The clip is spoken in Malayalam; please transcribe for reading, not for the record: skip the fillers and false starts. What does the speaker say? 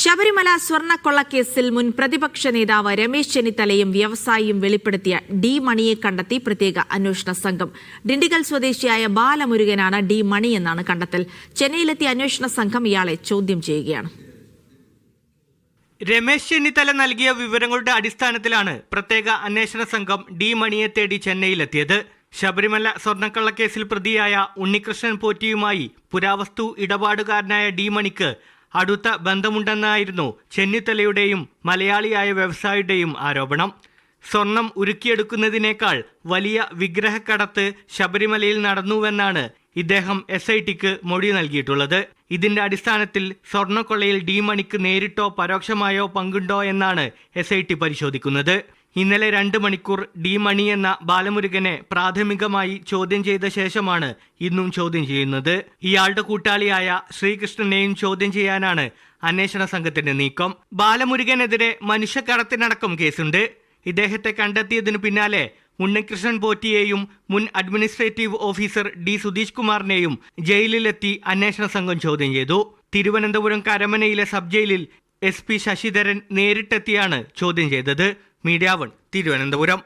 ശബരിമല സ്വർണ്ണക്കൊള്ളക്കേസിൽ മുൻ പ്രതിപക്ഷ നേതാവ് രമേശ് ചെന്നിത്തലയും വ്യവസായിയും വെളിപ്പെടുത്തിയ ഡി മണിയെ കണ്ടെത്തി പ്രത്യേക അന്വേഷണ സംഘം. ഡിണ്ടിഗൽ സ്വദേശിയായ ബാലമുരുകനാണ് ഡി മണി എന്നാണ് കണ്ടെത്തൽ. ചെന്നൈയിലെത്തിയ അന്വേഷണ സംഘം ഇയാളെ ചോദ്യം ചെയ്യുകയാണ്. രമേശ് ചെന്നിത്തല നൽകിയ വിവരങ്ങളുടെ അടിസ്ഥാനത്തിലാണ് പ്രത്യേക അന്വേഷണ സംഘം ഡി മണിയെ തേടി ചെന്നൈയിലെത്തിയത്. ശബരിമല സ്വർണ്ണക്കള്ളക്കേസിൽ പ്രതിയായ ഉണ്ണികൃഷ്ണൻ പോറ്റിയുമായി പുരാവസ്തു ഇടപാടുകാരനായ ഡി മണിക്ക് അടുത്ത ബന്ധമുണ്ടെന്നായിരുന്നു ചെന്നിത്തലയുടെയും മലയാളിയായ വ്യവസായിയുടെയും ആരോപണം. സ്വർണം ഉരുക്കിയെടുക്കുന്നതിനേക്കാൾ വലിയ വിഗ്രഹക്കടത്ത് ശബരിമലയിൽ നടന്നുവെന്നാണ് ഇദ്ദേഹം SITക്ക് മൊഴി നൽകിയിട്ടുള്ളത്. ഇതിന്റെ അടിസ്ഥാനത്തിൽ സ്വർണ്ണക്കൊള്ളയിൽ ഡി മണിക്ക് നേരിട്ടോ പരോക്ഷമായോ പങ്കുണ്ടോ എന്നാണ് SIT പരിശോധിക്കുന്നത്. ഇന്നലെ 2 മണിക്കൂർ ഡി മണി എന്ന ബാലമുരുകനെ പ്രാഥമികമായി ചോദ്യം ചെയ്ത ശേഷമാണ് ഇന്നും ചോദ്യം ചെയ്യുന്നത്. ഇയാളുടെ കൂട്ടാളിയായ ശ്രീകൃഷ്ണനെയും ചോദ്യം ചെയ്യാനാണ് അന്വേഷണ സംഘത്തിന്റെ നീക്കം. ബാലമുരുകനെതിരെ മനുഷ്യക്കടത്തിനടക്കം കേസുണ്ട്. ഇദ്ദേഹത്തെ കണ്ടെത്തിയതിനു പിന്നാലെ ഉണ്ണികൃഷ്ണൻ പോറ്റിയെയും മുൻ അഡ്മിനിസ്ട്രേറ്റീവ് ഓഫീസർ ഡി സുധീഷ് കുമാറിനെയും ജയിലിലെത്തി അന്വേഷണ സംഘം ചോദ്യം ചെയ്തു. തിരുവനന്തപുരം കരമനയിലെ സബ് ജയിലിൽ SP ശശിധരൻ നേരിട്ടെത്തിയാണ് ചോദ്യം ചെയ്തത്. മീഡിയ 1 തിരുവനന്തപുരം.